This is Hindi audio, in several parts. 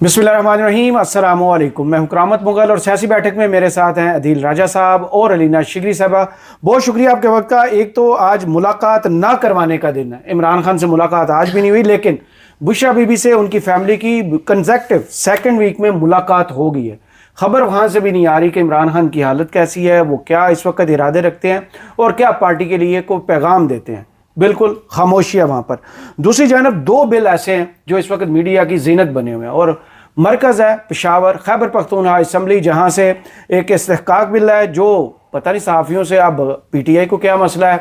बिस्मिल्लाहिर्रहमानिर्रहीम, अस्सलामु अलैकुम। मैं हूं करामत मुगल और सियासी बैठक में मेरे साथ हैं अदील राजा साहब और अलीना शिगरी साहबा। बहुत शुक्रिया आपके वक्त का। एक तो आज मुलाकात ना करवाने का दिन है, इमरान खान से मुलाकात आज भी नहीं हुई, लेकिन बुशरा बीबी से उनकी फैमिली की कंसेक्टिव सेकंड वीक में मुलाकात हो गई है। खबर वहाँ से भी नहीं आ रही कि इमरान खान की हालत कैसी है, वो क्या इस वक्त इरादे रखते हैं और क्या पार्टी के लिए कोई पैगाम देते हैं। बिल्कुल खामोशी है वहाँ पर। दूसरी जानब दो बिल ऐसे हैं जो इस वक्त मीडिया की जीनत बने हुए हैं और मरकज़ है पेशावर खैबर पख्तूनख्वा असम्बली, जहाँ से एक इस्तेहकाक बिल है जो पता नहीं सहाफ़ियों से अब PTI को क्या मसला है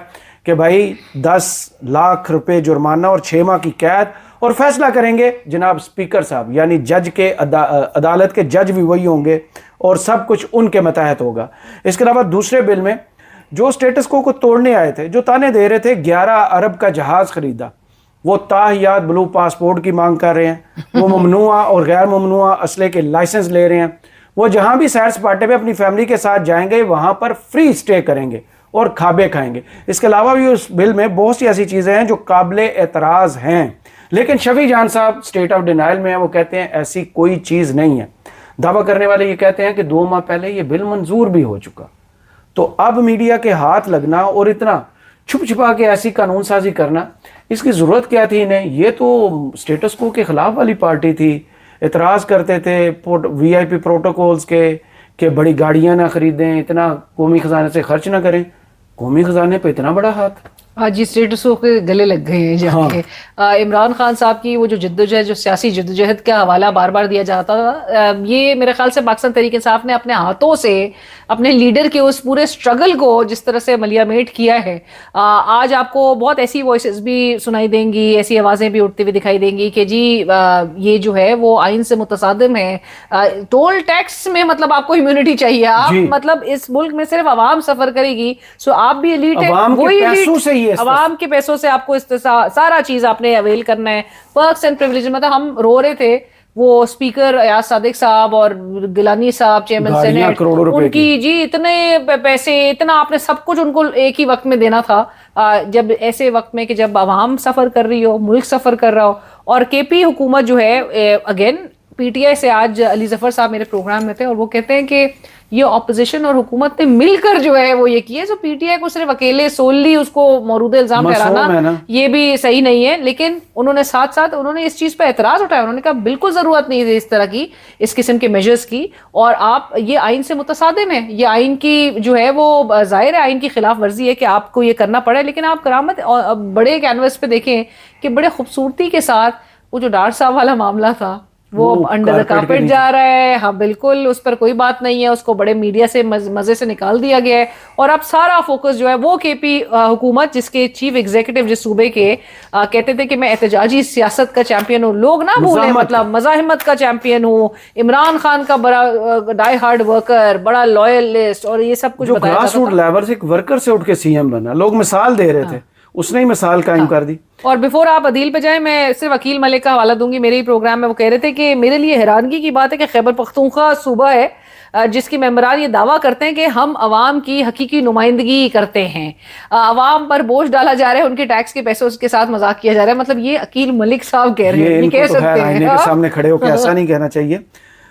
कि भाई 10 लाख रुपए जुर्माना और 6 माह की कैद, और फैसला करेंगे जनाब स्पीकर साहब, यानी जज के अदालत के जज भी वही होंगे और सब कुछ उनके मतहत होगा। इसके अलावा दूसरे बिल में जो स्टेटस को तोड़ने आए थे, जो ताने दे रहे थे 11 अरब का जहाज़ खरीदा, वो ताहियात ब्लू पासपोर्ट की मांग कर रहे हैं, वो ममनुआ और गैर ममनुआ असले के लाइसेंस ले रहे हैं, वो जहां भी सैर सपाटे पे अपनी फैमिली के साथ जाएंगे वहां पर फ्री स्टे करेंगे और खाबे खाएंगे। इसके अलावा भी उस बिल में बहुत सी ऐसी चीज़ें हैं जो काबिले एतराज़ हैं, लेकिन शफी जान साहब स्टेट ऑफ डिनाइल में हैं। वो कहते हैं ऐसी कोई चीज़ नहीं है। दावा करने वाले ये कहते हैं कि 2 माह पहले ये बिल मंजूर भी हो चुका। तो अब मीडिया के हाथ लगना और इतना छुप छुपा के ऐसी कानून साजी करना, इसकी ज़रूरत क्या थी इन्हें? ये तो स्टेटस को के ख़िलाफ़ वाली पार्टी थी, एतराज़ करते थे VIP प्रोटोकॉल्स के बड़ी गाड़ियाँ ना ख़रीदें, इतना कौमी ख़जाने से खर्च ना करें। कौमी ख़जाने पे इतना बड़ा हाथ आज जी स्टेटसों के गले लग गए हैं जाके। इमरान खान साहब की वो जो जद्दोजहद, जो सियासी जद्दोजहद का हवाला बार बार दिया जाता था, ये मेरे ख्याल से पाकिस्तान तहरीक इंसाफ ने अपने हाथों से अपने लीडर के उस पूरे स्ट्रगल को जिस तरह से मलियामेट किया है। आज आपको बहुत ऐसी वॉइसेस भी सुनाई देंगी, ऐसी आवाज़ें भी उठती हुई दिखाई देंगी कि जी ये जो है वो आइन से मुतसादिम है। टोल टैक्स में मतलब आपको इम्यूनिटी चाहिए, आप मतलब इस मुल्क में सिर्फ आवाम सफर करेगी, सो आप भी एलीट है, वही एलीट अवाम के पैसों से आपको सारा चीज आपने अवेल करना है। पर्क्स एंड प्रिविलेज, मतलब हम रो रहे थे वो स्पीकर अयाज सादिक साहब और गिलानी साहब चेयरमैन सेनेट, उनकी जी इतने पैसे, इतना आपने सब कुछ उनको एक ही वक्त में देना था। जब ऐसे वक्त में कि जब आवाम सफर कर रही हो, मुल्क सफर कर रहा हो, और KP हुकूमत जो है अगेन PTI से आज अली जफर साहब मेरे प्रोग्राम में थे और वो कहते हैं कि ये ऑपोजिशन और हुकूमत ने मिलकर जो है वो ये किया। जो PTI को सिर्फ अकेले सोलली उसको मौरूद इल्जाम ठहराना ये भी सही नहीं है, लेकिन उन्होंने साथ साथ उन्होंने इस चीज पर एतराज उठाया। उन्होंने कहा बिल्कुल जरूरत नहीं है इस तरह की, इस किस्म के मेजर्स की, और आप ये आइन से मुतसादिम है, ये आइन की जो है वो जाहिर है आइन की खिलाफ वर्जी है कि आपको ये करना पड़े। लेकिन आप करामत बड़े कैनवस पे देखें कि बड़े खूबसूरती के साथ वो जो डार साहब वाला मामला था वो अंडर द कार्पेट जा रहा है। हाँ बिल्कुल, उस पर कोई बात नहीं है, उसको बड़े मीडिया से मजे से निकाल दिया गया है और अब सारा फोकस जो है वो KP हुकूमत, जिसके चीफ एग्जीक्यूटिव जिस सूबे के कहते थे कि मैं एहतजाजी सियासत का चैंपियन हूँ, लोग ना भूलें, मतलब मज़ाहिमत का चैंपियन हूँ, इमरान खान का बड़ा डाई हार्ड वर्कर, बड़ा लॉयलिस्ट, और ये सब कुछ बताया ग्रास रूट लेवल से एक वर्कर से उठ के CM बना। लोग मिसाल दे रहे थे, उसने ही मिसाल कायम कर दी। और बिफोर आप अदील पे जाएं, मैं सिर्फ अकील मलिक का हवाला दूंगी। मेरे ही प्रोग्राम में वो कह रहे थे कि मेरे लिए हैरानगी की बात है कि खैबर पख्तूनख्वा सूबा है जिसके मेंबरान ये दावा करते हैं कि हम अवाम की हकीकी नुमाइंदगी करते हैं, अवाम पर बोझ डाला जा रहा है, उनके टैक्स के पैसों के साथ मजाक किया जा रहा है। मतलब ये अकील मलिक साहब कह रहे हैं, ये कह सकते हैं के सामने खड़े होकर ऐसा नहीं कहना चाहिए।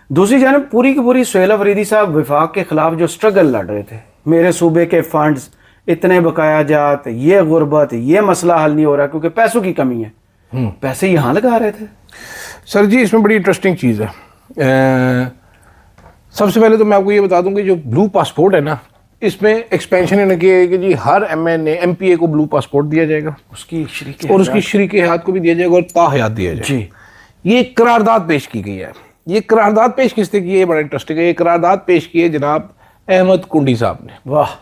दूसरी जानब पूरी की पूरी सुहेल अफरीदी साहब विफाक के खिलाफ जो स्ट्रगल लड़ रहे थे, मेरे सूबे के फंड्स इतने बकाया जात, ये गुर्बत, ये मसला हल नहीं हो रहा क्योंकि पैसों की कमी है, पैसे यहाँ लगा रहे थे। सर जी इसमें बड़ी इंटरेस्टिंग चीज़ है। सबसे पहले तो मैं आपको ये बता दूं कि जो ब्लू पासपोर्ट है ना, इसमें एक्सपेंशन इन्होंने किया है कि जी हर MPA को ब्लू पासपोर्ट दिया जाएगा, उसकी शरीक और उसकी शरीक हयात को भी दिया जाएगा और ताहयात दिया जाएगा जी। ये करारदाद पेश की गई है। ये करारदाद पेश किसने की है? बड़ा इंटरेस्टिंग है। ये करारदाद पेश की है जनाब अहमद कुंडी साहब ने, वाह,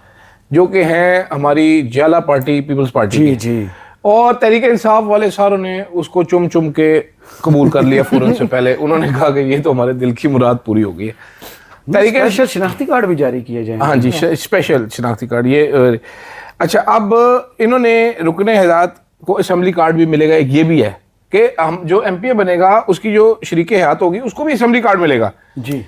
जो कि हैं हमारी जाला पार्टी, पीपल्स पार्टी जी। और तहरीक इंसाफ वाले सारों ने उसको चुम चुम के कबूल कर लिया फौरन से पहले। उन्होंने कहा कि ये तो हमारे दिल की मुराद पूरी हो गई है। स्पेशल शनाख्ती कार्ड भी जारी किए जाएंगे। हाँ जी, स्पेशल शनाख्ती कार्ड। ये अच्छा, अब इन्होंने रुकने हयात को असेंबली कार्ड भी मिलेगा। एक ये भी है कि हम जो MPA बनेगा उसकी जो शरीक हयात होगी उसको भी असेंबली कार्ड मिलेगा जी।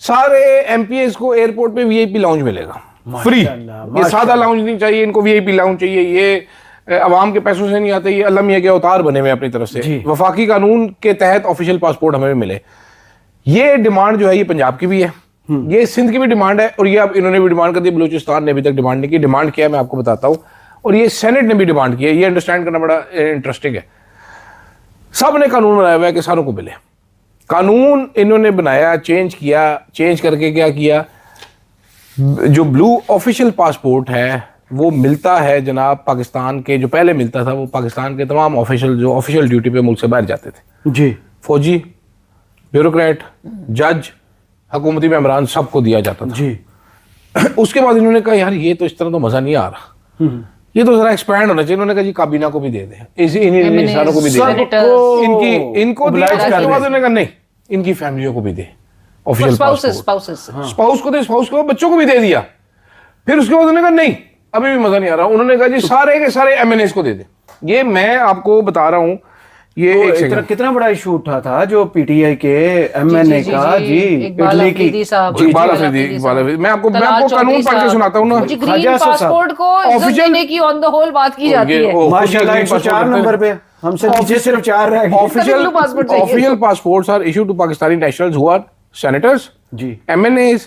सारे MPAs को एयरपोर्ट पे VIP लाउंज मिलेगा फ्री। ये सादा लाउंज नहीं चाहिए इनको, VIP लाउंज चाहिए। ये अवाम के पैसों से नहीं आते, ये अल्लाह मियां के अवतार बने हुए अपनी तरफ से। वफाकी कानून के तहत ऑफिशियल पासपोर्ट हमें मिले। ये डिमांड जो है ये पंजाब की भी है, ये सिंध की भी डिमांड है, और ये अब इन्होंने भी डिमांड कर दी। बलूचिस्तान ने अभी तक डिमांड नहीं की। डिमांड किया है मैं आपको बताता हूँ, और ये सेनेट ने भी डिमांड की है। ये अंडरस्टैंड करना बड़ा इंटरेस्टिंग है। सब ने कानून बनाया हुआ है किसानों को मिले। कानून इन्होंने बनाया, चेंज किया, चेंज करके क्या किया, जो ब्लू ऑफिशियल पासपोर्ट है वो मिलता है जनाब पाकिस्तान के, जो पहले मिलता था वो पाकिस्तान के तमाम ऑफिशियल जो ऑफिशियल ड्यूटी पे मुल्क से बाहर जाते थे जी, फौजी, ब्यूरोक्रेट, जज, हुकूमती मेंबरान, सबको दिया जाता था जी। उसके बाद इन्होंने कहा यार ये तो इस तरह तो मजा नहीं आ रहा, ये तो जरा एक्सपैंड होना चाहिए। इन्होंने कहा जी काबीना को भी दे दें, इन्हीं इंसानों को भी दे दें, इनको दिया। उसके बाद उन्होंने कहा नहीं, इनकी फैमिलियों को भी दे, ऑफिशियल स्पाउस को दे, स्पाउस को, बच्चों को भी दे दिया। फिर उसके बाद उन्होंने कहा नहीं अभी भी मजा नहीं आ रहा, उन्होंने कहा जी सारे के सारे एमएनएस को दे दे। ये मैं आपको बता रहा हूं, ये तो कितना बड़ा इशू उठा था जो पीटीआई के एमएनए का, जी इकबाल इटली की, इकबाल अफरीदी। मैं आपको कानून पढ़ के सुनाता हूँ ना। ग्रीन पासपोर्ट को इज्जत देने की ऑन द होल बात की जाती है। माशाल्लाह 104 नंबर पे, हमसे नीचे सिर्फ 4 रह गए। Official passports are issued to Pakistani nationals who are senators, जी, MNAs,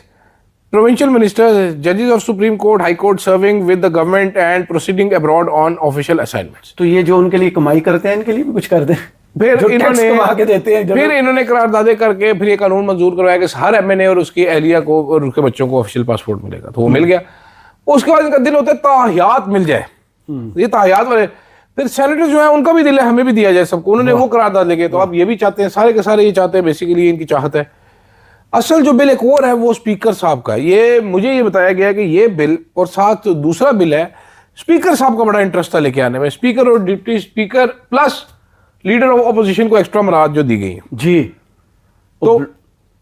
provincial ministers, judges of Supreme Court, High Court serving with the government and proceeding abroad on official assignments. तो ये जो उनके लिए कमाई करते हैं इनके लिए भी कुछ कर दें, फिर इन्होंने कमा के देते हैं। फिर इन्होंने करारदादे करके फिर ये कानून मंजूर करवाया कि हर एमएनए और उसकी अहलिया को और उसके बच्चों को ऑफिशियल पासपोर्ट मिलेगा, तो वो मिल गया। उसके बाद इनका दिल होता है ताहियात मिल जाए, ये ताहियात वाले। फिर सेनेटर्स जो है उनका भी दिल है हमें भी दिया जाए सबको, उन्होंने वो करारदाद लेके, तो अब ये भी चाहते हैं, सारे के सारे ये चाहते हैं, बेसिकली इनकी चाहत है। असल जो बिल एक और है वो स्पीकर साहब का, ये मुझे ये बताया गया कि ये बिल और साथ दूसरा बिल है, स्पीकर साहब का बड़ा इंटरेस्ट था लेके आने में। स्पीकर और deputy speaker plus leader of opposition को एक्स्ट्रा मराद जो दी गई है जी, तो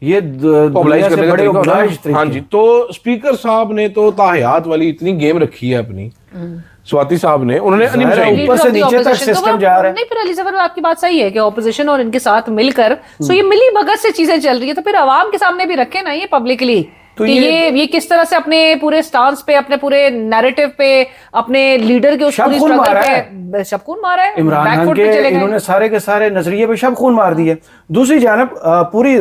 ये मोबिलाइज करने का तरीका। हाँ जी, तो स्पीकर साहब ने तो ताहियात वाली इतनी गेम रखी है अपनी, स्वाति साहब ने, उन्होंने ऊपर से नीचे तक सिस्टम जा रहा है। नहीं, फिर अली ज़फर आपकी बात सही है कि ऑपोजिशन और इनके साथ मिलकर सो ये मिली भगत से चीजें चल रही है, तो फिर आवाम के सामने भी रखे ना ये पब्लिकली, तो ये किस तरह से अपने पूरे स्टांस पे, अपने पूरे नैरेटिव पे, अपने लीडर के उस पूरी स्ट्रगल पे शबखून मारा है। इमरान खान के इन्होंने सारे के सारे नजरिए पे शबखून मार दिए। दूसरी जानब पूरी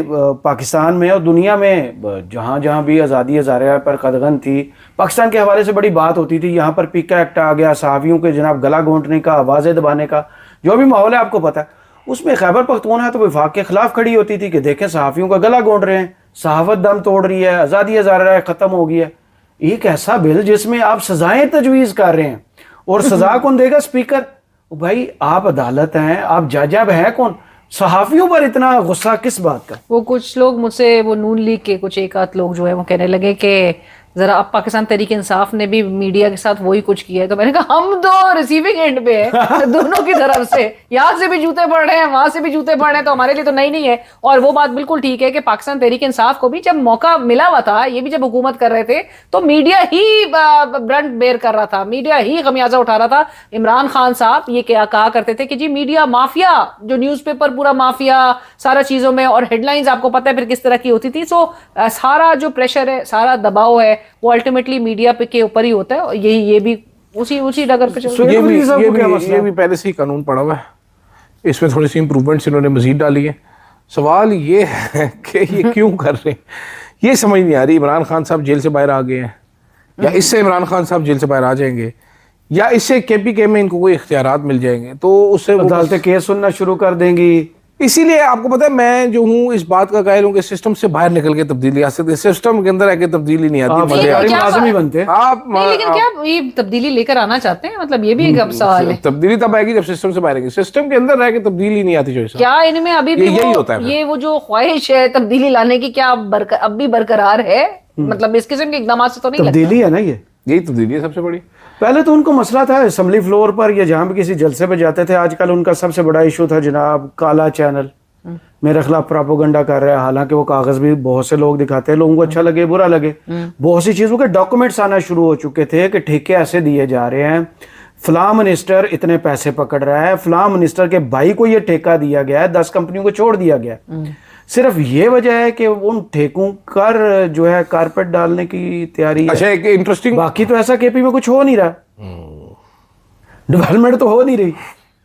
पाकिस्तान में और दुनिया में जहां जहां भी आज़ादी हज़ारिया पर कदगन थी, पाकिस्तान के हवाले से बड़ी बात होती थी। यहाँ पर पीका एक्ट आ गया, सहाफ़ियों के जनाब गला घोंटने का, आवाज़ें दबाने का, जो भी माहौल है आपको पता है। उसमें खैबर पख्तूनख्वा तो वफाक के खिलाफ खड़ी होती थी कि देखें सहाफ़ियों का गला घोंट रहे हैं, सहाफत दम तोड़ रही है, आज़ादी हज़ारिया ख़त्म हो गई है। एक ऐसा बिल जिसमें आप सजाएं तजवीज़ कर रहे हैं, और सजा कौन देगा? स्पीकर। भाई आप अदालत हैं, आप जज है कौन? सहाफ़ियों पर इतना गुस्सा किस बात का? वो कुछ लोग मुझसे, वो नून लीग के कुछ एक आध लोग जो है वो कहने लगे कि जरा अब पाकिस्तान तहरीक इंसाफ ने भी मीडिया के साथ वही कुछ किया है। तो मैंने कहा हम तो रिसीविंग एंड पे है दोनों की तरफ से, यहाँ से भी जूते पड़ रहे हैं, वहां से भी जूते पड़ रहे हैं, तो हमारे लिए तो नहीं है। और वो बात बिल्कुल ठीक है कि पाकिस्तान तहरीक इंसाफ को भी जब मौका मिला हुआ था, ये भी जब हुकूमत कर रहे थे, तो मीडिया ही ब्रंट बेयर कर रहा था, मीडिया ही खमियाजा उठा रहा था। इमरान खान साहब ये क्या कहा करते थे कि जी मीडिया माफिया, जो न्यूज़पेपर पूरा माफिया सारा चीजों में, और हेडलाइंस आपको पता है फिर किस तरह की होती थी। सो सारा जो प्रेशर है, सारा दबाव है, वो अल्टीमेटली मीडिया पे के ऊपर ही होता है। और ये भी उसी डगर पे चल रहा है। ये भी पहले से ही कानून पड़ा हुआ है, इसमें थोड़ी सी इंप्रूवमेंट्स इन्होंने मजीद डाली है। सवाल ये है कि ये क्यों कर रहे हैं, ये समझ नहीं आ रही। इमरान खान साहब जेल से बाहर आ गए हैं, या इससे इमरान खान साहब जेल से बाहर आ जाएंगे, या इससे केपीके में इनको कोई इख्तियारात मिल जाएंगे, तो उससे अदालतें केस सुनना शुरू कर देंगी। इसीलिए आपको पता है मैं जो हूँ इस बात का कायल हूँ कि सिस्टम से बाहर निकल के तब्दीली आ सकती है, सिस्टम के अंदर आके तब्दीली नहीं आती। मुलाजिम ही बनते आप लेकिन क्या ये तब्दीली लेकर आना चाहते हैं? मतलब ये भी एक सवाल है। तब्दीली तब आएगी जब सिस्टम से बाहर आएगी, सिस्टम के अंदर रह के तब्दीली नहीं आती। जो क्या इनमें अभी भी यही होता है, ये वो जो ख्वाहिश है तब्दीली लाने की, क्या अब भी बरकरार है? मतलब इस किस्म के इकदाम से तो नहीं तब्दीली है ना, यही तब्दीली है सबसे बड़ी। पहले तो उनको मसला था असेंबली फ्लोर पर या जहां भी किसी जलसे पे जाते थे, आजकल उनका सबसे बड़ा इशू था जनाब काला चैनल मेरे खिलाफ प्रोपेगेंडा कर रहा है। हालांकि वो कागज भी बहुत से लोग दिखाते हैं, लोगों को अच्छा लगे बुरा लगे, बहुत सी चीजों के डॉक्यूमेंट्स आना शुरू हो चुके थे कि ठेके ऐसे दिए जा रहे हैं, फलां मिनिस्टर इतने पैसे पकड़ रहा है, फलां मिनिस्टर के भाई को ये ठेका दिया गया है, 10 कंपनियों को छोड़ दिया गया है। सिर्फ ये वजह है कि उन ठेकों कर जो है कारपेट डालने की तैयारी है। अच्छा, एक इंटरेस्टिंग, बाकी तो ऐसा केपी में कुछ हो नहीं रहा, डेवलपमेंट तो हो नहीं रही,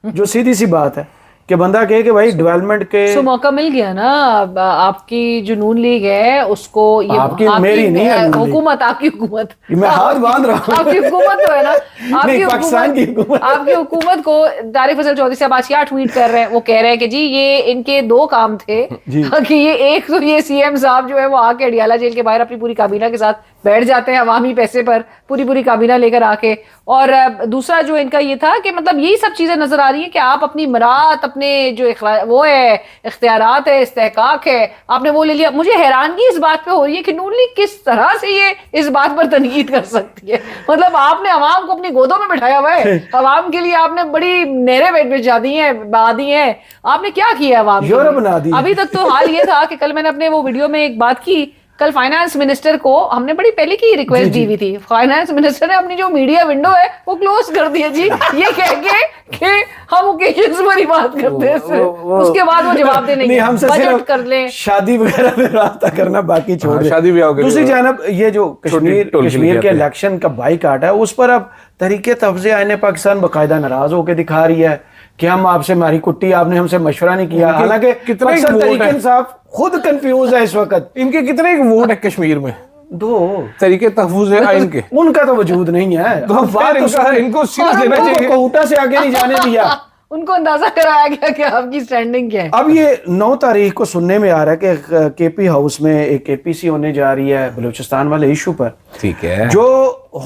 जो सीधी सी बात है। कि बंदा कहे कि भाई डेवलपमेंट के तो मौका मिल गया ना। अब आपकी जो नून लीग है उसको ये आपकी मेरी नहीं है नून लीग। हुकूमत, आपकी हुकूमत, मैं हाथ बांध रहा हूँ। आपकी हुकूमत तो है ना, नहीं, पाकिस्तान की हुकूमत। आपकी हुकूमत को तारिक फैसल चौधरी साहब आज क्या ट्वीट कर रहे हैं, वो कह रहे हैं कि जी ये इनके दो काम थे कि ये एक तो ये सीएम साहब जो है वो आके अडियाला जेल के बाहर अपनी पूरी काबीना के साथ बैठ जाते हैं अवामी पैसे पर, पूरी काबीना लेकर आके, और दूसरा जो इनका ये था कि मतलब यही सब चीजें नजर आ रही है कि आप अपनी मरात, अपने जो वो है इख्तियारात है, इस्तेहकाक है, आपने वो ले लिया। मुझे हैरानगी इस बात पे हो रही है कि नून लीग किस तरह से ये इस बात पर तनकीद कर सकती है। मतलब आपने अवाम को अपनी गोदों में बिठाया हुआ है, अवाम के लिए आपने बड़ी नहरें बिछा दी हैं, बहा दी हैं, आपने क्या किया अवाम के यूरोप लिए? बना दी। अभी तक तो हाल ये था कि कल मैंने अपने वो वीडियो में एक बात की, कल फाइनेंस मिनिस्टर को हमने बड़ी पहले की रिक्वेस्ट दी हुई थी, फाइनेंस मिनिस्टर ने अपनी जो मीडिया विंडो है वो क्लोज कर दी है जी, ये कह के कि हम ओकेजन्स पर ही बात करते हैं सिर्फ। उसके बाद वो जवाब देने नहीं, हमसे बजट सिर्फ कर लें, शादी वगैरह में रास्ता करना बाकी छोड़ दें। शादी ब्याह के दूसरी जानब ये जो कश्मीर टोल कश्मीर के जाते हैं। इलेक्शन का बाइकाट है, उस पर अब तरीके तफज़े आईने पाकिस्तान बाकायदा नाराज होकर दिखा रही है कि हम आपसे मारी कुट्टी, आपने हमसे मशवरा नहीं किया। हालांकि कितना ही अक्सर वोट तरीके है। इंसाफ खुद कंफ्यूज है इस वक्त। इनके कितने वोट है कश्मीर में? 2 तरीके तहफुज है आइन के, उनका तो वजूद नहीं है। तो अब बात फिर तो सर इनको सीरियस लेना चाहिए। कोटा से आगे नहीं जाने दिया। उनको अंदाजा कराया गया कि आपकी स्टैंडिंग क्या है। अब ये 9 तारीख को सुनने में आ रहा है कि केपी हाउस में एक केपीसी होने जा रही है बलूचिस्तान वाले इशू पर, ठीक है, जो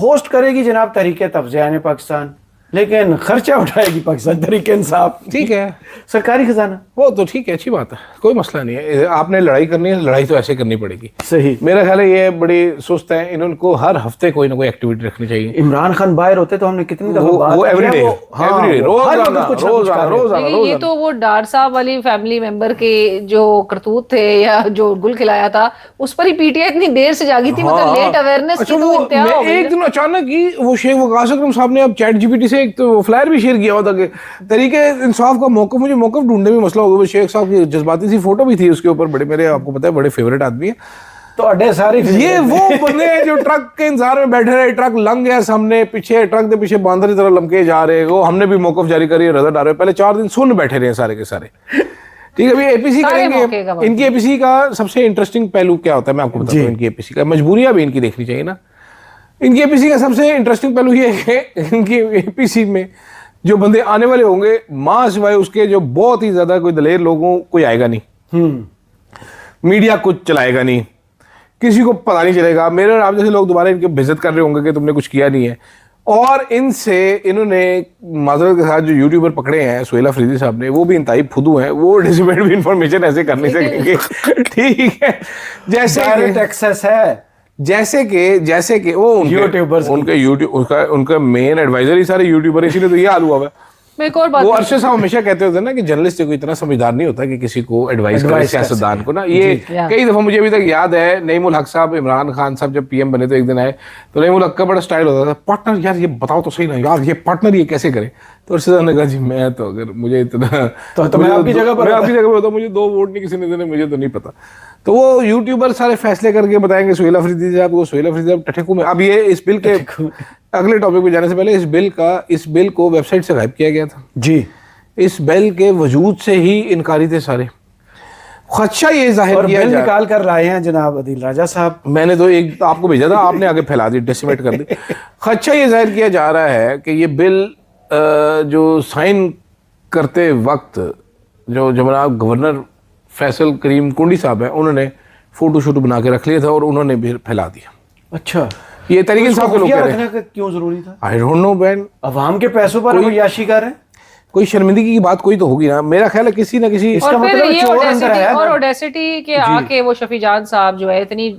होस्ट करेगी जनाब तरीके तफज़े आने पाकिस्तान, लेकिन खर्चा उठाएगी पाकिस्तान तरीके इंसाफ। ठीक है, सरकारी खजाना। वो तो ठीक है, अच्छी बात है, कोई मसला नहीं है। आपने लड़ाई करनी है, लड़ाई तो ऐसे करनी पड़ेगी। सही। मेरा ख्याल है ये बड़ी सुस्त है, इनको हर हफ्ते कोई ना कोई एक्टिविटी रखनी चाहिए। इमरान खान बाहर होते तो हमने कितनी दफा वो बात की है, एवरीडे, हाँ, एवरीडे, वो हर रोजाना, वक्त कुछ ना कुछ रोजाना, कर रहे हैं। रोजाना, लेकिन ये तो वो डार साहब वाली फैमिली मेंबर के जो करतूत थे या जो गुल खिलाया था उस पर ही पीटीआई इतनी देर से जागी थी, मतलब लेट अवेयरनेस की तो इंतहा हो गई एक है। दिन अचानक ही वो शेख वकास अकरम साहब ने अब चैट जीपीटी से एक तो फ्लायर भी शेयर किया हुआ था कि तरीके इंसाफ का मौका, मुझे मौका ढूंढने में मसला होगा। वो शेख साहब की जज्बाती सी फोटो भी थी उसके ऊपर, बड़े मेरे आपको पता है बड़े फेवरेट आदमी है। तो अड्डे सारी ये वो बंदे हैं जो ट्रक के इंतजार में बैठे रहे, ट्रक लंघ गया सामने, पीछे ट्रक के पीछे बांदर की तरह लमके जा रहे, वो हमने भी मौकफ जारी करी, रजा डाल रहे, पहले 4 दिन सुन बैठे रहे सारे के सारे। ठीक है, अभी एपीसी सारे मौके का करेंगे। बात। इनकी एपीसी का सबसे इंटरेस्टिंग पहलू क्या होता है मैं आपको बताता हूँ। इनकी एपीसी का मजबूरियां भी इनकी देखनी चाहिए ना। इनकी एपीसी का सबसे इंटरेस्टिंग पहलू ये है कि इनकी एपीसी में जो बंदे आने वाले होंगे, मां सिवाय उसके जो बहुत ही ज्यादा कोई दलेर लोगों कोई आएगा नहीं, मीडिया कुछ चलाएगा नहीं, किसी को पता नहीं चलेगा। मेरे और आप जैसे लोग दोबारा इनके बेइज्जत कर रहे होंगे कि तुमने कुछ किया नहीं है। और इनसे इन्होंने माजरत के साथ जो यूट्यूबर पकड़े हैं, सुहेल अफरीदी साहब ने, वो भी इंतहाई फुदू हैं, वो डिसमेंट भी इंफॉर्मेशन ऐसे कर नहीं सकेंगे। ठीक है, जैसे डायरेक्ट एक्सेस है, जैसे कि वो यूट्यूबर्स उनके यूट्यूब उनका मेन एडवाइजर ही सारे यूट्यूबर, इसीलिए तो ये हाल हुआ है। मैं एक और बात वो अरशद साहब हमेशा कहते होते हैं ना कि जर्नलिस्ट को इतना समझदार नहीं होता कि किसी को एडवाइस करे, सियासतदान को ना। ये कई दफा मुझे अभी तक याद है, नईमुल हक साहब, इमरान खान साहब जब पीएम बने तो एक दिन आए तो नईमुल हक का बड़ा स्टाइल होता था, पार्टनर यार ये बताओ तो सही ना यार, ये पार्टनर ये कैसे करे। तो अरशद साहब ने कहा जी मैं तो अगर मुझे इतना तो मैं आपकी जगह पर होता, मुझे 2 वोट नहीं किसी ने देने, मुझे तो नहीं पता। तो वो यूट्यूबर सारे फैसले करके बताएंगे सुहेल अफरीदी साहब को, सुहेल अफरीदी साहब टठेकू में। अब ये इस बिल के अगले टॉपिक पे जाने से पहले इस बिल को वेबसाइट से गायब किया गया था जी। इस बिल के वजूद से ही इनकारी थे सारे। खदशा ये जाहिर किया बिल निकाल कर लाए हैं जनाब अदील राजा साहब। मैंने तो एक आपको भेजा था, आपने आगे फैला दी, डेसिमेट कर दी। खदशा ये जाहिर किया जा रहा है कि ये बिल जो साइन करते वक्त जो जनाब गवर्नर फैसल करीम कुंडी साहब हैं, उन्होंने फोटो शूट बना के रख लिया था और उन्होंने भी फैला दिया। अच्छा, ये तरीके साहब के लोग कह रहे हैं, क्यों जरूरी था? आई डोंट नो बैन, अवाम के पैसों पर कोई याशी कर रहे हैं, कोई शर्मिंदगी की बात कोई तो होगी ना। मेरा ख्याल है किसी ना किसी और फिर मतलब ये चोर अंदर है ना। ऑडेसिटी के आके वो शफी जान साहब जो है इतनी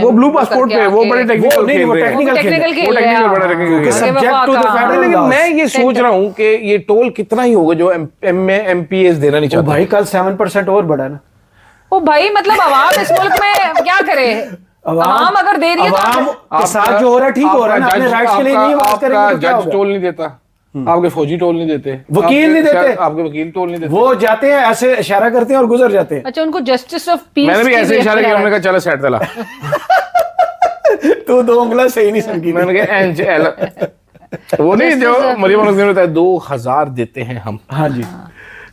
वो ब्लू पासपोर्ट पे वो बड़े टेक्निकल खेल रहे हैं, टेक्निकल खेल रहे टेक्निकल बड़ा टेक्निकल खेल रहे हैं। लेकिन मैं ये सोच रहा हूँ कि ये टोल कितना ही होगा जो एमपीएस देना नहीं चाहता। भाई कल 7% और बढ़ा ना। ओ भाई मतलब अवाम इस मुल्क में क्या करे, अवाम अगर दे रही है अवाम के साथ जो हो रहा है ठीक हो रहा है ना, अपने राइट्स के लिए नहीं आवाज करेंगे तो क्या जज होगा? टोल नहीं देता, आपके फौजी टोल नहीं देते, वकील नहीं देते, आपके वकील टोल नहीं देते, वो जाते हैं ऐसे इशारा करते हैं और गुजर जाते हैं। अच्छा, उनको जस्टिस ऑफ पीस। मैंने भी ऐसे इशारे किया, हमने कहा चलो सेट चला। तो 2 उंगला सही नहीं समझी। मैंने कहा वो नहीं जो मरियम ने बताया 2000 देते हैं हम। हाँ जी।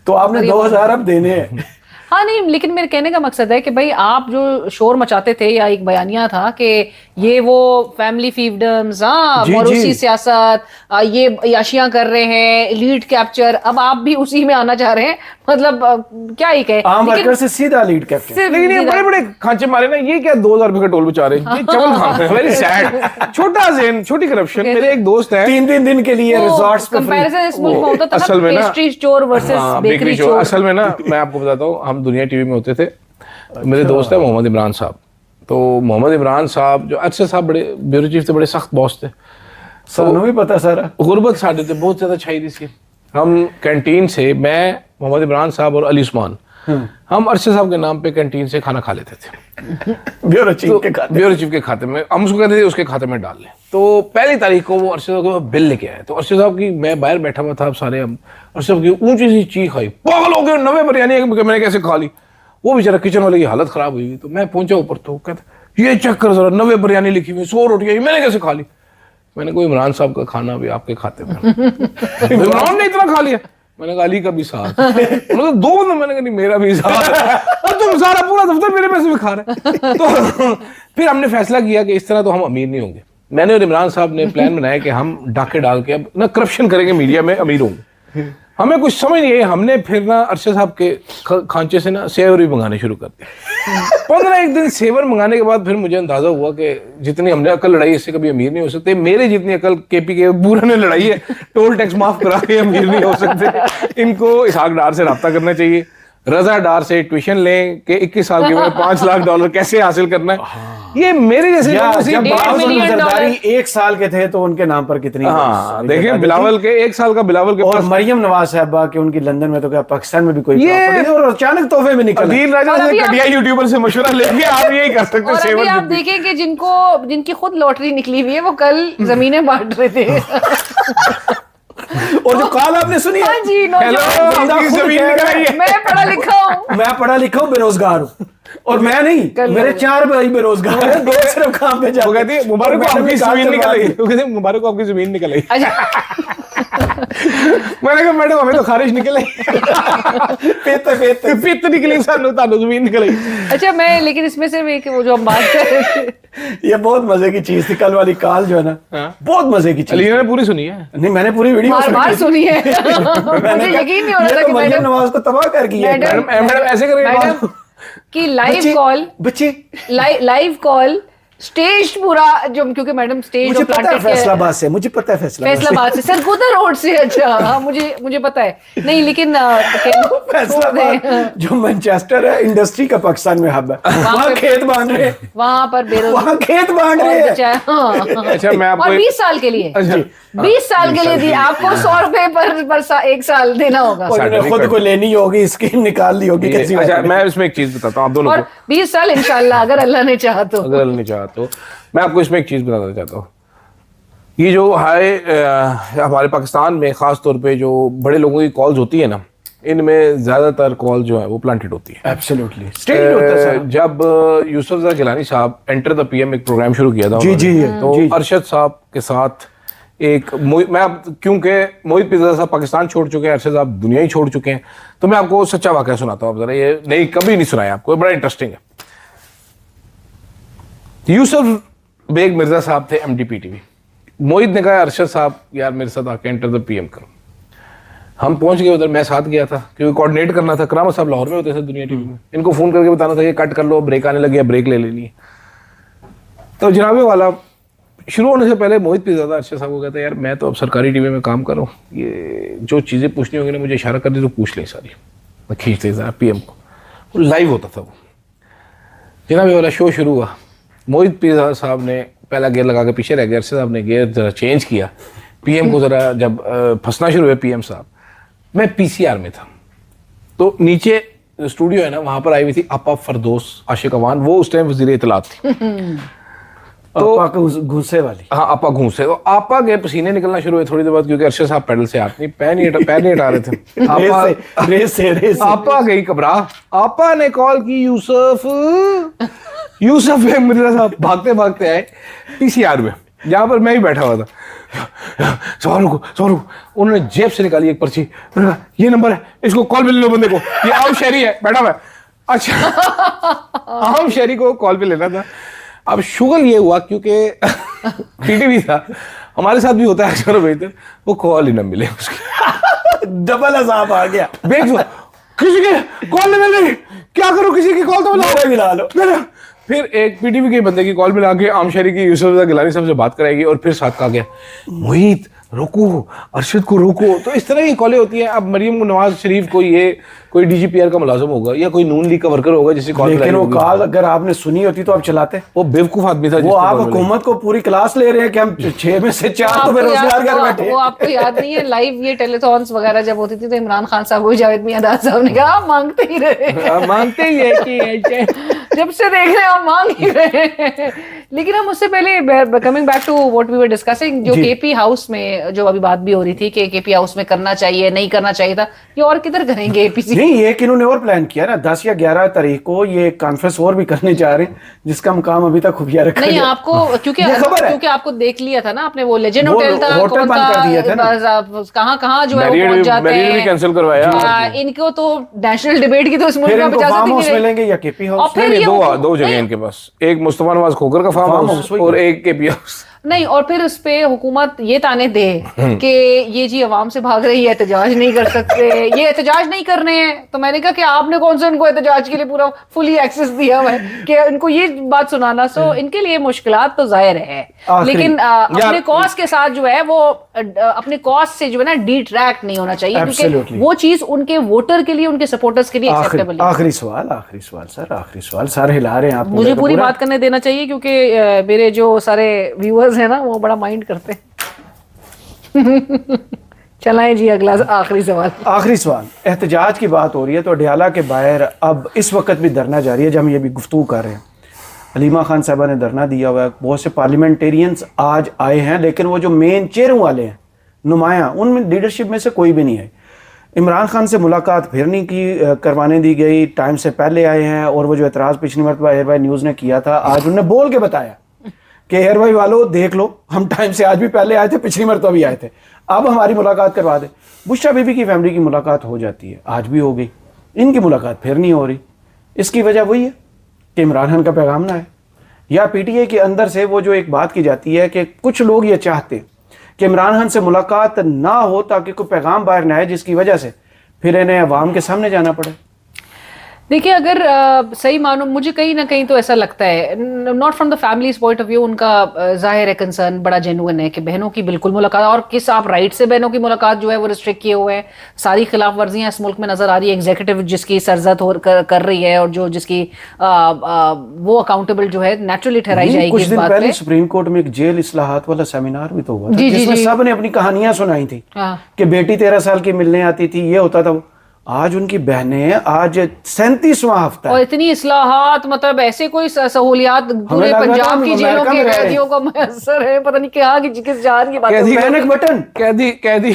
तो आपने 2000 अब देने हैं। हाँ नहीं, लेकिन मेरे कहने का मकसद है कि भाई आप जो शोर मचाते थे, या एक बयानिया था कि ये वो फैमिली फील्डम्स, हाँ, मौरूसी सियासत, ये याशियां कर रहे हैं, लीड कैप्चर, अब आप भी उसी में आना चाह रहे हैं। मतलब क्या ही कहे, आम वर्कर से सीधा लीड कैप्चर। लेकिन ये बड़े बड़े खांचे मारे ना, ये क्या 2000 रुपए का टोल बचा रहे हैं, ये चवल खाते हैं, वेरी सैड। छोटा ज़ेन, छोटी करप्शन। मेरे एक दोस्त है, 3 दिन के लिए रिजॉर्ट्स पे कंपैरिजन इस मुल्क में होता था असल में ना, pastry store versus bakery store. असल में ना, मैं आपको बताता हूँ, हम दुनिया टीवी में होते थे। मेरे दोस्त है मोहम्मद इमरान साहब। तो मोहम्मद इमरान साहब जो अच्छे साहब, बड़े ब्यूरो चीफ थे, बड़े सख्त बॉस थे। सानू भी पता सारा। गुर्बत साढ़े थे बहुत ज्यादा छाई थी इसकी। हम कैंटीन से, मैं, मोहम्मद इमरान साहब और अली उस्मान, हम अरशद साहब के नाम पे कैंटीन से खाना खा लेते थे। ब्यूरो चीफ के खाते, ब्यूरो चीफ के खाते में हम उसको कहते थे उसके खाते में डाल लें। तो पहली तारीख को वो अरशद साहब के बिल लेके आए। तो अरशद साहब की, मैं बाहर बैठा हुआ था, सारे हम अरशद साहब की ऊंची सी चीख आई, पागल हो गए, 9 बिरयानी मैंने कैसे खा ली। वो बेचारा किचन वाले की हालत खराब हुई। तो मैं पहुंचा ऊपर, तो कहते ये चेक कर जरा, 9 बिरयानी लिखी हुई, 100 रोटियां, मैंने कैसे खा ली। मैंने कहा इमरान साहब का खाना भी आपके खाते में। इमरान ने इतना खा लिया। मैंने कहा अली का भी साथ। उन्होंने 2 बंदे, मैंने कहा नहीं मेरा भी साथ। और तुम सारा पूरा दफ्तर मेरे पैसे में खा रहे। तो फिर हमने फैसला किया कि इस तरह तो हम अमीर नहीं होंगे। मैंने और इमरान साहब ने प्लान बनाया कि हम डाके डाल के अब ना करप्शन करेंगे मीडिया में, अमीर होंगे। हमें कुछ समझ नहीं है। हमने फिर ना अरशद साहब के खांचे से ना सेवर भी मंगाने शुरू कर दिए। 15 दिन सेवर मंगाने के बाद फिर मुझे अंदाजा हुआ कि जितनी हमने अकल लड़ाई, इससे कभी अमीर नहीं हो सकते। मेरे जितनी अकल केपी के बूढ़ा ने लड़ाई है, टोल टैक्स माफ करा के अमीर नहीं हो सकते। इनको इसहाक डार से रब्ता करना चाहिए, रजा डार से ट्यूशन लें कि 21 साल की उम्र में $5 लाख कैसे हासिल करना है। ये मेरे जैसे जब जरदारी 1 साल के थे तो उनके नाम पर कितनी, हाँ देखिए, बिलावल के 1 साल का बिलावल के, और मरियम नवाज साहबा के उनकी लंदन में, तो क्या पाकिस्तान में भी कोई प्रॉपर्टी, और अचानक तोहफे में निकल। अदील राजा से घटिया यूट्यूबर से मशवरा लेके आप यही कर सकते हैं। अभी आप देखें कि जिनकी खुद लॉटरी निकली हुई है, वो कल जमीनें बांट रहे थे। और जो कॉल आपने सुनी, हाँ जी, मैं पढ़ा लिखा हूँ, मैं पढ़ा लिखा हूँ, बेरोजगार हूँ, और मैं नहीं, मेरे 4 भाई बेरोजगार हैं, 2 सिर्फ काम पे जाते। वो कहती है मुबारक को आपकी जमीन निकल आई। वो कहते हैं मुबारक को आपकी जमीन निकल आई। मैंने कहा मैडम हमें तो खारिश निकल आई, पित्त निकली, सानू तानू जमीन निकल आई। अच्छा, मैं लेकिन इसमें सिर्फ एक, वो जो हम बात कर रहे थे, ये बहुत मजे की चीज थी कल वाली कॉल जो है ना, बहुत मजे की चीज। अलीना ने पूरी सुनी है? नहीं, मैंने पूरी वीडियो बार सुनी है। मुझे यकीन नहीं हो रहा था कि मरियम नवाज को तबाह कर दिया। मैडम ऐसे करेंगे कि लाइव कॉल, बच्चे लाइव कॉल स्टेज पूरा, जो क्योंकि मैडम स्टेज मुझे पता है फैसलाबाद से, मुझे पता है फैसलाबाद से, सरगोदा रोड से। अच्छा हाँ, मुझे पता है। नहीं लेकिन फैसलाबाद जो मैनचेस्टर है, इंडस्ट्री का पाकिस्तान में हब है, वहाँ खेत बांध रहे, वहाँ पर वहाँ खेत बांध रहे हैं। अच्छा, मैं आपको 20 साल के लिए, 20 साल के लिए दी आपको 100 रुपए पर 1 साल देना होगा। खुद को लेनी होगी, स्कीम निकाल ली होगी कैसी। अच्छा, मैं इसमें एक चीज बताता हूँ आप दोनों को, 20 साल इंशाल्लाह, अगर अल्लाह ने चाहा तो। अगर अल्लाह ने चाहा तो मैं आपको इसमें एक चीज बताना चाहता हूँ। ये जो हमारे पाकिस्तान में खास तौर पे जो बड़े लोगों की कॉल्स होती है ना, इनमें ज्यादातर कॉल जो है वो प्लांटेड होती है। एब्सोल्युटली स्टेज होता है। जब यूसुफ ज़ा गिलानी साहब एंटर द पीएम एक प्रोग्राम शुरू किया था, तो अरशद साहब के साथ एक मैं क्योंकि मोहित पिज़्ज़ा साहब पाकिस्तान छोड़ चुके हैं, अरशद साहब दुनिया ही छोड़ चुके हैं, तो मैं आपको सच्चा वाकया सुनाता हूँ। जरा ये नहीं, कभी नहीं सुनाया आपको, बड़ा इंटरेस्टिंग है। यूसुफ बेग मिर्जा साहब थे MDPTV। मोहित ने कहा अरशद साहब यार मेरे साथ आके एंटर द पीएम करो। हम पहुंच गए उधर, मैं साथ गया था क्योंकि कोऑर्डिनेट करना था। करामत साहब लाहौर में होते थे दुनिया टीवी में, इनको फोन करके बताना था ये कट कर लो, ब्रेक आने लगी, ब्रेक ले लेनी है। तो जनाबे वाला शुरू होने से पहले मोहित पिज़्ज़ा अरशद साहब को कहता है यार मैं तो अब सरकारी टीवी में काम कर रहा हूँ, ये जो चीज़ें पूछनी होगी ना मुझे इशारा कर दी तो पूछ लें सारी। मैं खींचते था PM को, लाइव होता था वो। जनाबे वाला शो शुरू हुआ, मोहित पिज़्ज़ा साहब ने पहला गियर लगा के पीछे रह गए, अरशद साहब ने गियर जरा चेंज किया, PM को जरा जब फंसना शुरू हुआ PM साहब, मैं PCR में था, तो नीचे स्टूडियो है ना वहाँ पर आई हुई थी आपा फरदोस आशिक अवान, वो उस टाइम वज़ीर इत्तलात थी। तो आपा घूसे वाली, हाँ आपा घूसे, तो आपा के पसीने निकलना शुरू हुए थोड़ी देर बाद, क्योंकि अरशद साहब पैडल से हाथ नहीं, पैर नहीं हटा रहे थे। रेस आपा गई घबरा, आपा ने कॉल की यूसुफ मिर्जा साहब भागते भागते आए PCR में। जहाँ पर मैं ही बैठा हुआ था। सवाल रुको, उन्होंने जेब से निकाली एक पर्ची, उन्होंने कहा ये नंबर है, इसको कॉल पे ले लो बंदे को, ये आम शहरी है बैठा हुआ है। अच्छा आम शहरी को कॉल पे लेना था। अब शुगल ये हुआ क्योंकि पीटीवी था, हमारे साथ भी होता है अक्सर बेहतर, वो कॉल ही ना मिले उसकी। डबल अजाब आ गया। किसी की कॉल नहीं मिल रही, क्या करूं, किसी की कॉल तो मिला लो। फिर एक पीटीवी के बंदे की कॉल मिला के आम शहरी की यूसुफ गिलानी साहब से बात कराएगी और फिर साथ कहा गया मोहित रोको, अरशद को रोको। तो इस तरह की कॉलें होती हैं। अब मरियम नवाज शरीफ को ये कोई डीजीपीआर का मुलाजिम होगा या कोई नून लीग का वर्कर होगा जिसे कॉल, लेकिन वो कॉल अगर आपने सुनी होती तो आप चलाते। वो बेवकूफ आदमी था। वो आप हुकूमत को पूरी क्लास ले रहे हैं कि हम 6 में से 4 तो बेरोजगार घर बैठे। वो आपको याद नहीं है लाइव ये टेलीथॉन्स वगैरह जब होती थी तो इमरान खान साहब को जावेद मियां साहब ने कहा मांगते ही रहे, मानते ही है कि जब से देख रहे हैं हम मांग ही रहे हैं। लेकिन हम उससे पहले coming back to what we were discussing, जो केपी हाउस में जो अभी बात भी हो रही थी कि केपी हाउस में करना चाहिए नहीं करना चाहिए था, ये और किधर करेंगे एपीसी? नहीं, एक इन्होंने और प्लान किया ना, 10 या 11 तारीख को ये कॉन्फ्रेंस और भी करने जा रहे हैं जिसका हम काम अभी तक खुफिया रखा नहीं आपको क्योंकि आपको देख लिया था ना आपने, वो लेजेंड होटल था, होटल बंद कर दिया था ना, कहाँ जो है वो पहुंच जाते हैं, कैंसिल करवाया। इनको तो नेशनल डिबेट की तो इस मुल्क में इजाजत ही नहीं मिलेंगे या केपी हाउस। दो जगह इनके पास, एक मुस्तफा नवाज खोकर का फार्म हाउस और एक केपी हाउस। नहीं, और फिर उस पे हुकूमत ये ताने दे कि ये जी अवाम से भाग रही है, एहतजाज नहीं कर सकते, ये एहतजाज नहीं करने हैं। तो मैंने कहा कि आपने कौन सा इनको एहतजाज के लिए पूरा फुली एक्सेस दिया हुआ है कि इनको ये बात सुनाना। सो इनके लिए मुश्किलात तो जाहिर है, लेकिन अपने कॉज के साथ जो है वो अपने कॉज से जो है ना डिट्रैक्ट नहीं होना चाहिए, क्योंकि वो चीज उनके वोटर के लिए, उनके सपोर्टर्स के लिए एक्सेप्टेबल है। आखिरी सवाल सर, आखिरी सवाल, सर हिला रहे हैं आप। मुझे पूरी बात करने देना चाहिए क्योंकि मेरे जो सारे व्यूअर्स है ना वो बड़ा माइंड करते हैं। चलाएं जी अगला आखिरी सवाल। एहतजाज की बात हो रही है तो अडयाला के बाहर अब इस वक्त भी धरना जारी है जब हम ये भी गुफ्तगू कर रहे हैं। हलीमा खान साहबा ने धरना दिया हुआ है, बहुत से पार्लियामेंटेरियंस आज आए हैं, लेकिन वो जो मेन चेयरों वाले हैं नुमाया, उनमें लीडरशिप में से कोई भी नहीं आए। इमरान खान से मुलाकात फिर नहीं की करवाने दी गई, टाइम से पहले आए हैं। और वो जो एतराज़ पिछली मरतबा एयर भाई न्यूज़ ने किया था, आज उन्होंने बोल के बताया कि एयर भाई वालों देख लो, हम टाइम से आज भी पहले आए थे, पिछली मरतबा भी आए थे, अब हमारी मुलाकात करवा दे। बुशरा बीबी की फैमिली की मुलाकात हो जाती है, आज भी हो गई, इनकी मुलाकात फिर नहीं हो रही। इसकी वजह वही है कि इमरान खान का पैगाम ना है, या पीटीआई के अंदर से वो जो एक बात की जाती है कि कुछ लोग ये चाहते कि इमरान खान से मुलाकात ना हो ताकि कोई पैगाम बाहर ना आए, जिसकी वजह से फिर इन्हें अवाम के सामने जाना पड़े। देखिए, अगर सही मानो मुझे कहीं ना कहीं तो ऐसा लगता है, not from the families point of view, उनका जाहिर है कंसर्न बड़ा जेन्युइन है कि बहनों की बिल्कुल मुलाकात, और किस आप राइट से बहनों की मुलाकात जो है वो रिस्ट्रिक्ट किए हुए हैं। सारी खिलाफ वर्जियां इस मुल्क में नजर आ रही है। एग्जीक्यूटिव जिसकी सरजद कर रही है और जो जिसकी वो अकाउंटेबल जो है नेचुरली ठहराई जाएगी। कुछ दिन पहले सुप्रीम कोर्ट में एक जेल इस्लाहात वाला सेमिनार भी तो हुआ था, जिसमें सब ने अपनी कहानियां सुनाई थी कि बेटी 13 साल की मिलने आती थी, ये होता था। आज उनकी बहनें, आज 37वां हफ्ता, और इतनी इस्लाहात, मतलब ऐसे कोई सहूलियात पूरे पंजाब की जेलों के कैदियों को मैसर है, पता नहीं क्या किस जान की बात है। पैनिक बटन, कैदी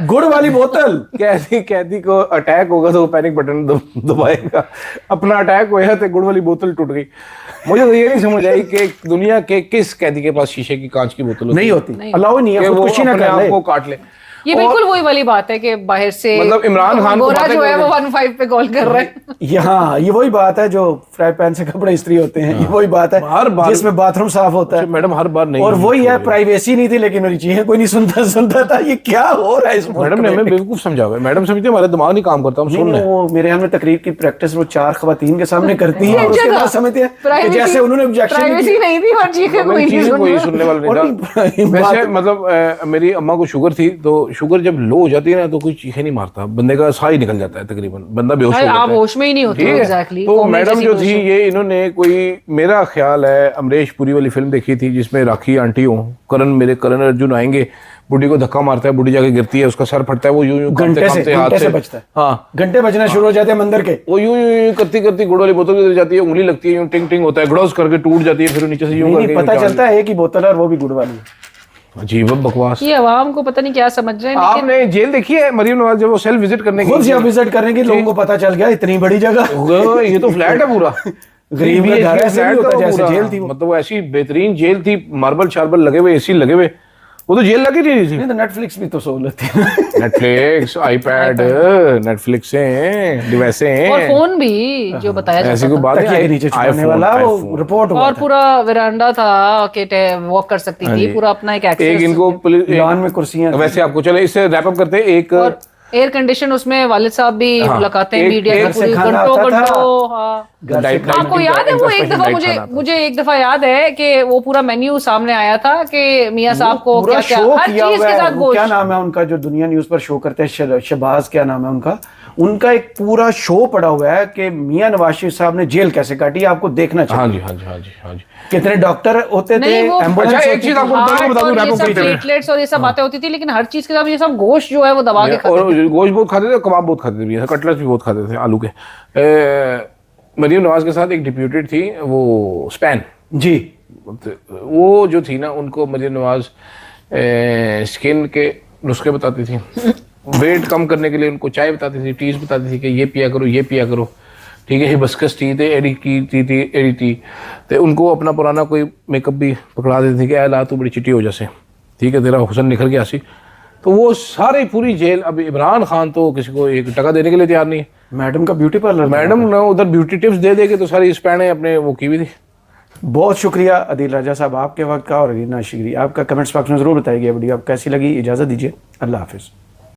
गुड़ वाली बोतल, कैदी को अटैक होगा तो वो पैनिक बटन दबाएगा। अपना अटैक हुआ तो गुड़ वाली बोतल टूट गई। मुझे तो ये नहीं समझ आई कि दुनिया के किस कैदी के पास शीशे की कांच की बोतल नहीं होती, अलाउ नहीं है, वो अपने आप को काट ले। ये बिल्कुल वही वाली बात है कि बाहर से मतलब इमरान खान गोरा जो है वो 15 पे कॉल कर रहे हैं। यहाँ ये वही बात है जो फ्राई पैन से कपड़े इस्त्री होते हैं, ये वही बात है हर बार जिसमें बाथरूम साफ होता है। मैडम हर बार नहीं, और वही है, प्राइवेसी नहीं थी लेकिन मेरी चीजें कोई नहीं सुनता था। ये क्या हो रहा है इस मैडम ने हमें बेवकूफ समझा हुआ है। मैडम समझते हमारा दिमाग नहीं काम करता, हम सुन रहे हैं। वो मेरे यहाँ में तकरीर की प्रैक्टिस वो 4 खवातीन के सामने करती है और उसके बाद समझते हैं जैसे उन्होंने ऑब्जेक्शन नहीं दी और चीखें कोई सुनने वाला नहीं था। वैसे मतलब मेरी अम्मा को शुगर थी, तो शुगर जब लो हो जाती है ना तो कोई चीखें नहीं मारता, बंदे का साह ही निकल जाता है, तकरीबन बंदा बेहोश हो जाता है। आप होश में ही नहीं होते एग्जैक्टली। तो मैडम जो थी ये इन्होंने कोई, मेरा ख्याल है अमरीश पुरी वाली फिल्म देखी थी जिसमें राखी आंटी हो, करण अर्जुन आएंगे, बुढ़ी को धक्का मारता है, बुढ़ी जाके गिरती है, उसका सर फटता है, वो यूं घंटे से बचता है। हाँ, घंटे बजना शुरू हो जाते हैं मंदिर के, वो यूं करती गुड़ वाली बोतल गिर जाती है, उंगली लगती है, यूं टिंग टिंग होता है, गड़ोस करके टूट जाती है, फिर नीचे से यूं करके पता चलता है कि बोतल है और वो भी गुड़ वाली है। अजीब बकवास। ये अवाम को पता नहीं क्या समझ रहे हैं। आपने जेल देखी है मरियम नवाज जब वो सेल्फ विजिट करने की, विजिट करने की लोगों को पता चल गया इतनी बड़ी जगह, ये तो फ्लैट है पूरा। गरीब का घर ऐसे नहीं होता जैसे जेल थी वो। मतलब वो ऐसी बेहतरीन जेल थी, मार्बल शार्बल लगे हुए, एसी लगे हुए, वो तो जेल लगी नहीं थी। नहीं तो नेटफ्लिक्स भी तो सहूलत थी। नेटफ्लिक्स, आईपैड, नेटफ्लिक्स हैं, डिवाइसें हैं, और फोन भी जो बताया ऐसी जाता कोई था। बात तकिया के नीचे छुपाने वाला वो रिपोर्ट हुआ और था। पूरा वरांडा था कि वॉक कर सकती थी, पूरा अपना एक एक एक्सेस। इनको लॉन में कुर्सियां थी। वैसे आपको चले इससे रैप अप करते हैं एक और एयर कंडीशन, उसमें वालिद साहब भी मुलाकातें मीडिया एक की से पूरी खाना घंटों आता था। घंटों। हाँ, डाइट आपको याद है वो एक दफा मुझे एक दफा याद है कि वो पूरा मेन्यू सामने आया था कि मियां साहब को पूरा क्या क्या शो हर किया चीज हुआ के है। साथ वो क्या गोश्त। नाम है उनका जो दुनिया न्यूज पर शो करते हैं, शहबाज क्या नाम है उनका एक पूरा शो पड़ा हुआ है कि मियां नवाज शरीफ साहब ने जेल कैसे काटी, आपको देखना हाँ चाहिए। जी, हाँ जी, हाँ जी, हाँ जी। कितने डॉक्टर होते थे, नहीं, वो एम्बुलेंस अच्छा, एक होती चीज थी। आपको बता दूं, रैप अप करते हुए। प्लेटलेट्स और ये सब बातें होती थी, लेकिन हर चीज के साथ ये सब गोश्त जो है वो दबा के खाते और गोश्त बहुत खाते थे, कबाब बहुत खाते थे भैया, कटलेट्स भी बहुत खाते थे आलू के। मरीम नवाज के साथ एक डिप्यूटेड थी, वो स्पैन जी। वो जो थी ना, उनको मरीम नवाज स्किन के नुस्खे बताती थी, वेट कम करने के लिए उनको चाय बताती थी, टीज बताती थी कि ये पिया करो, ये पिया करो, ठीक है। हिबिस्कस टी थे, एडी टी, तो उनको अपना पुराना कोई मेकअप भी पकड़ा देती थी कि ला तू बड़ी चिट्टी हो जैसे, ठीक है, तेरा हुसन निखर गया सी। तो वो सारी पूरी जेल, अब इमरान खान तो किसी को एक टका देने के लिए तैयार नहीं है। मैडम का ब्यूटी पार्लर, मैडम ना उधर ब्यूटी टिप्स दे दे के तो सारी स्पैने अपने वो की हुई थी। बहुत शुक्रिया अदील राजा साहब आपके वक्त का, और रीना शिगरी आपका। कमेंट्स बॉक्स में जरूर बताइए वीडियो आप कैसी लगी। इजाजत दीजिए, अल्लाह हाफिज।